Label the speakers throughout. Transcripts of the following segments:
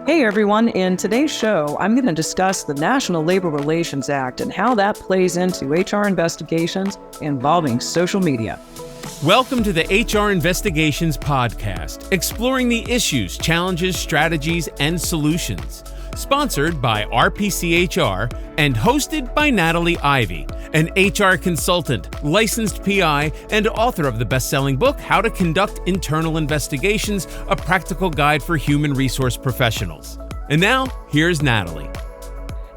Speaker 1: Hey everyone, in today's show, I'm going to discuss the National Labor Relations Act and how that plays into HR investigations involving social media.
Speaker 2: Welcome to the HR Investigations Podcast, exploring the issues, challenges, strategies, and solutions. Sponsored by RPCHR and hosted by Natalie Ivy, an HR consultant, licensed PI, and author of the best-selling book, How to Conduct Internal Investigations, a practical guide for human resource professionals. And now, here's Natalie.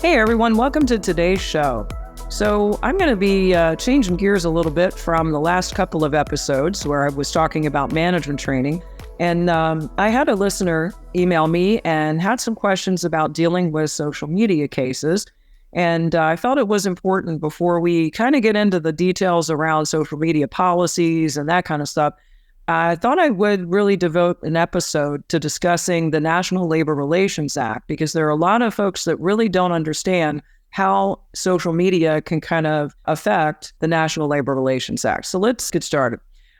Speaker 1: Hey everyone, welcome to today's show. So I'm going to be changing gears a little bit from the last couple of episodes where I was talking about management training. And I had a listener email me and had some questions about dealing with social media cases. And I felt it was important before we kind of get into the details around social media policies and that kind of stuff. I thought I would really devote an episode to discussing the National Labor Relations Act, because there are a lot of folks that really don't understand how social media can kind of affect the National Labor Relations Act. So let's get started.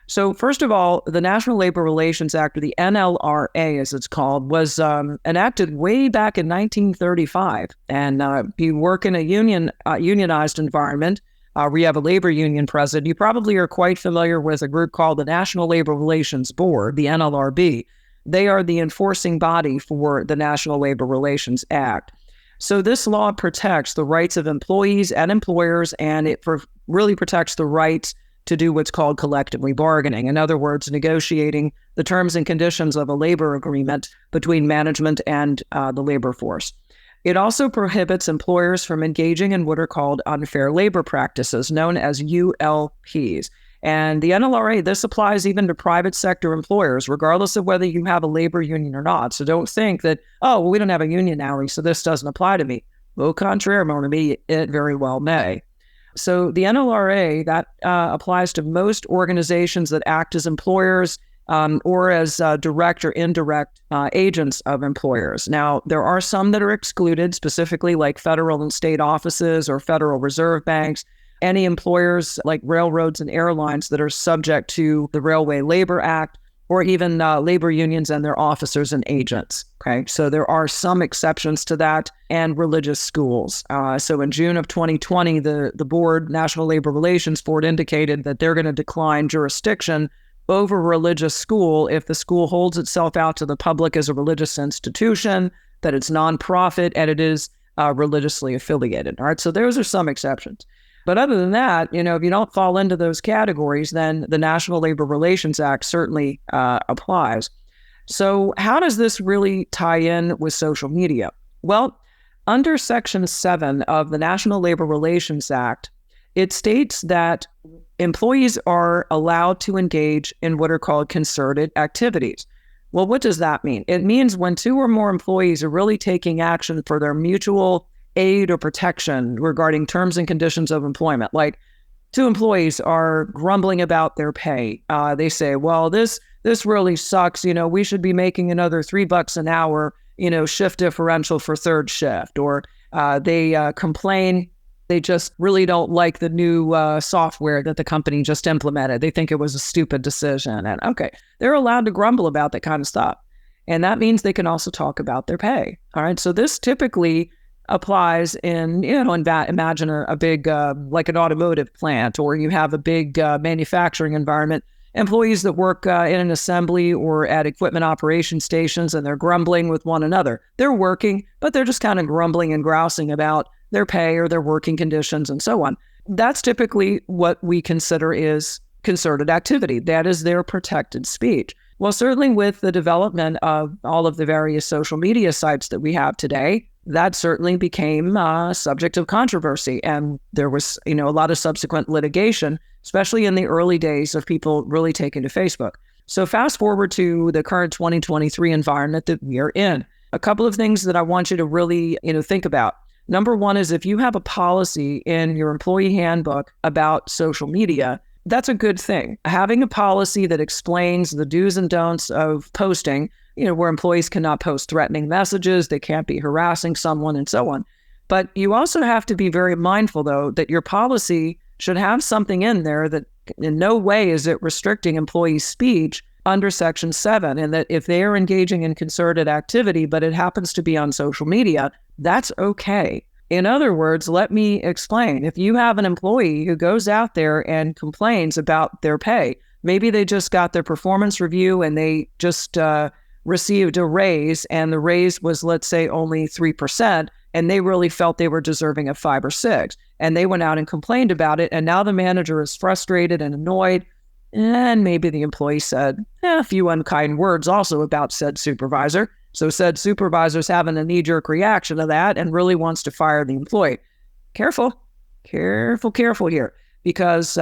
Speaker 1: So first of all, the National Labor Relations Act, or the NLRA as it's called, was enacted way back in 1935. And if you work in a unionized environment, where you have a labor union president, you probably are quite familiar with a group called the National Labor Relations Board, the NLRB. They are the enforcing body for the National Labor Relations Act. So this law protects the rights of employees and employers, and it really protects the rights to do what's called collectively bargaining. In other words, negotiating the terms and conditions of a labor agreement between management and the labor force. It also prohibits employers from engaging in what are called unfair labor practices, known as ULPs. And the NLRA, this applies even to private sector employers, regardless of whether you have a labor union or not. So don't think that, oh, well, we don't have a union now, so this doesn't apply to me. Au contraire, mon ami, it very well may. So the NLRA, that applies to most organizations that act as employers or as direct or indirect agents of employers. Now, there are some that are excluded, specifically like federal and state offices or Federal Reserve banks, any employers like railroads and airlines that are subject to the Railway Labor Act, or even labor unions and their officers and agents. Okay, so there are some exceptions to that, and religious schools. So in June of 2020, the board, National Labor Relations Board, indicated that they're going to decline jurisdiction over a religious school if the school holds itself out to the public as a religious institution, that it's nonprofit, and it is religiously affiliated. All right, so those are some exceptions. But other than that, if you don't fall into those categories, then the National Labor Relations Act certainly applies. So how does this really tie in with social media? Well, under Section 7 of the National Labor Relations Act, it states that employees are allowed to engage in what are called concerted activities. Well, what does that mean? It means when two or more employees are really taking action for their mutual aid or protection regarding terms and conditions of employment. Like two employees are grumbling about their pay. They say, well, this really sucks. We should be making another $3 an hour, shift differential for third shift. Or they complain. They just really don't like the new software that the company just implemented. They think it was a stupid decision. And okay, they're allowed to grumble about that kind of stuff. And that means they can also talk about their pay. All right. So this typically applies in, imagine a big, like an automotive plant, or you have a big manufacturing environment, employees that work in an assembly or at equipment operation stations, and they're grumbling with one another. They're working, but they're just kind of grumbling and grousing about their pay or their working conditions and so on. That's typically what we consider is concerted activity. That is their protected speech. Well, certainly with the development of all of the various social media sites that we have today, that certainly became a subject of controversy. And there was, a lot of subsequent litigation, especially in the early days of people really taking to Facebook. So fast forward to the current 2023 environment that we are in. A couple of things that I want you to really, think about. Number one is if you have a policy in your employee handbook about social media, that's a good thing. Having a policy that explains the do's and don'ts of posting, where employees cannot post threatening messages, they can't be harassing someone and so on. But you also have to be very mindful, though, that your policy should have something in there that in no way is it restricting employee speech under Section 7, and that if they are engaging in concerted activity, but it happens to be on social media, that's okay. In other words, let me explain. If you have an employee who goes out there and complains about their pay, maybe they just got their performance review and they just received a raise, and the raise was, let's say, only 3%, and they really felt they were deserving of 5 or 6, and they went out and complained about it, and now the manager is frustrated and annoyed, and maybe the employee said a few unkind words also about said supervisor. So said supervisor's having a knee-jerk reaction to that and really wants to fire the employee. Careful here, because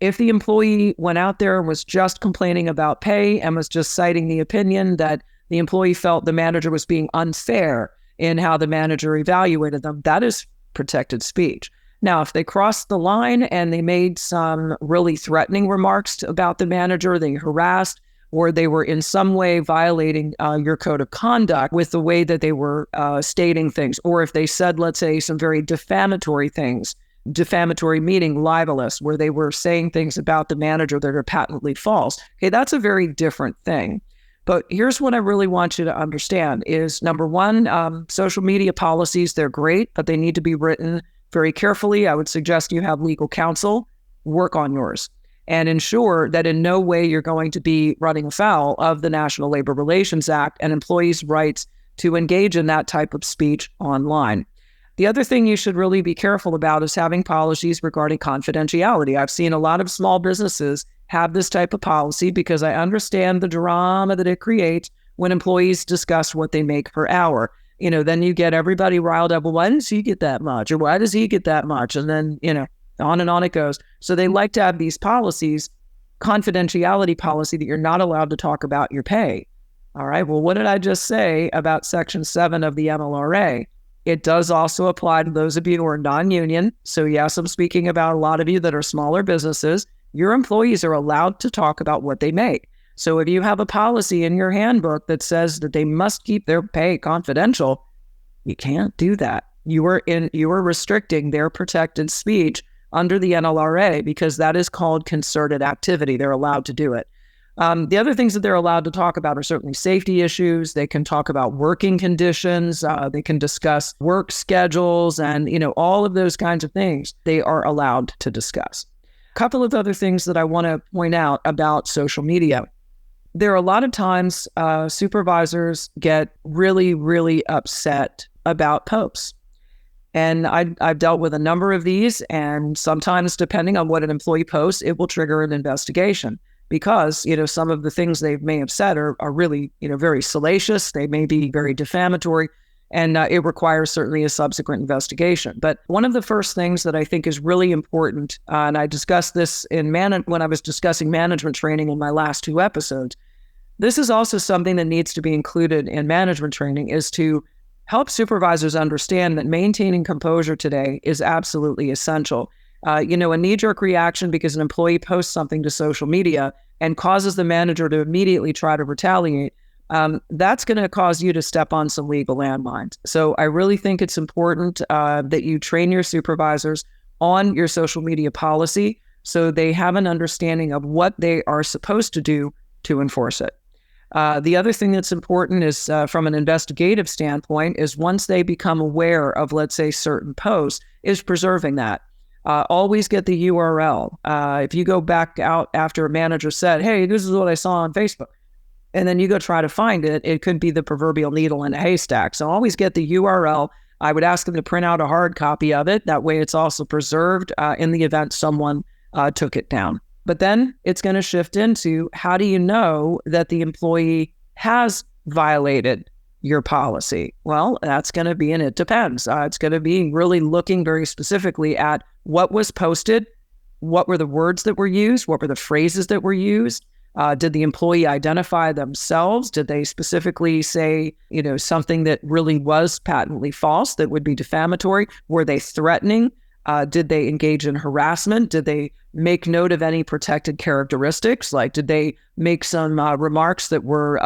Speaker 1: if the employee went out there and was just complaining about pay and was just citing the opinion that the employee felt the manager was being unfair in how the manager evaluated them, that is protected speech. Now, if they crossed the line and they made some really threatening remarks about the manager, they harassed, or they were in some way violating your code of conduct with the way that they were stating things, or if they said, let's say, some very defamatory things, defamatory meaning libelous, where they were saying things about the manager that are patently false, okay, that's a very different thing. But here's what I really want you to understand is, number one, social media policies, they're great, but they need to be written very carefully. I would suggest you have legal counsel, work on yours, and ensure that in no way you're going to be running afoul of the National Labor Relations Act and employees' rights to engage in that type of speech online. The other thing you should really be careful about is having policies regarding confidentiality. I've seen a lot of small businesses have this type of policy because I understand the drama that it creates when employees discuss what they make per hour. Then you get everybody riled up. Well, why does he get that much? Or why does he get that much? And then, on and on it goes. So they like to have these policies, confidentiality policy, that you're not allowed to talk about your pay. All right. Well, what did I just say about Section 7 of the MLRA? It does also apply to those of you who are non-union. So yes, I'm speaking about a lot of you that are smaller businesses. Your employees are allowed to talk about what they make. So if you have a policy in your handbook that says that they must keep their pay confidential, you can't do that. You are restricting their protected speech under the NLRA because that is called concerted activity. They're allowed to do it. The other things that they're allowed to talk about are certainly safety issues. They can talk about working conditions. They can discuss work schedules and, all of those kinds of things they are allowed to discuss. A couple of other things that I want to point out about social media. There are a lot of times supervisors get really, really upset about posts. And I've dealt with a number of these, and sometimes depending on what an employee posts, it will trigger an investigation because, some of the things they may have said are really, very salacious. They may be very defamatory, and it requires certainly a subsequent investigation. But one of the first things that I think is really important, and I discussed this when I was discussing management training in my last 2 episodes, this is also something that needs to be included in management training, is to help supervisors understand that maintaining composure today is absolutely essential. A knee-jerk reaction because an employee posts something to social media and causes the manager to immediately try to retaliate, that's going to cause you to step on some legal landmines. So I really think it's important that you train your supervisors on your social media policy so they have an understanding of what they are supposed to do to enforce it. The other thing that's important is from an investigative standpoint is once they become aware of, let's say, certain posts, is preserving that. Always get the URL. If you go back out after a manager said, hey, this is what I saw on Facebook, and then you go try to find it, it could be the proverbial needle in a haystack. So always get the URL. I would ask them to print out a hard copy of it. That way it's also preserved in the event someone took it down. But then it's going to shift into, how do you know that the employee has violated your policy? Well, that's going to be, and it depends. It's going to be really looking very specifically at what was posted, what were the words that were used, what were the phrases that were used, did the employee identify themselves? Did they specifically say, something that really was patently false that would be defamatory? Were they threatening? Did they engage in harassment? Did they make note of any protected characteristics? Like, did they make some remarks that were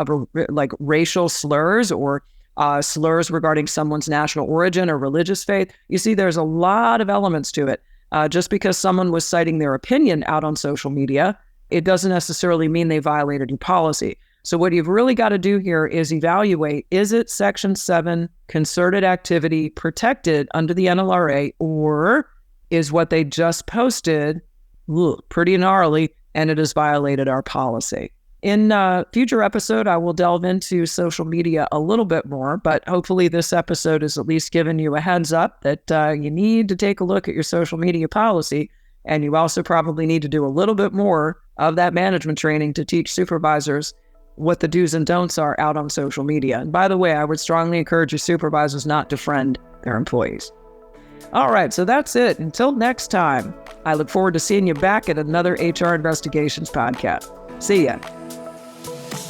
Speaker 1: like racial slurs or slurs regarding someone's national origin or religious faith? You see, there's a lot of elements to it. Just because someone was citing their opinion out on social media it doesn't necessarily mean they violated your policy. So what you've really got to do here is evaluate, is it Section 7 concerted activity protected under the NLRA, or is what they just posted pretty gnarly and it has violated our policy? In a future episode, I will delve into social media a little bit more, but hopefully this episode has at least given you a heads up that you need to take a look at your social media policy, and you also probably need to do a little bit more of that management training to teach supervisors what the do's and don'ts are out on social media. And by the way, I would strongly encourage your supervisors not to friend their employees. All right, so that's it. Until next time, I look forward to seeing you back at another HR Investigations podcast. See ya.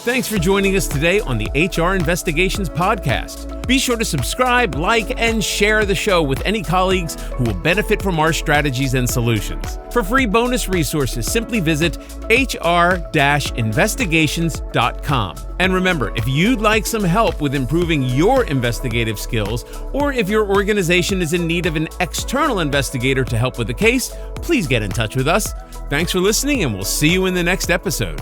Speaker 2: Thanks for joining us today on the HR Investigations Podcast. Be sure to subscribe, like, and share the show with any colleagues who will benefit from our strategies and solutions. For free bonus resources, simply visit hr-investigations.com. And remember, if you'd like some help with improving your investigative skills, or if your organization is in need of an external investigator to help with a case, please get in touch with us. Thanks for listening, and we'll see you in the next episode.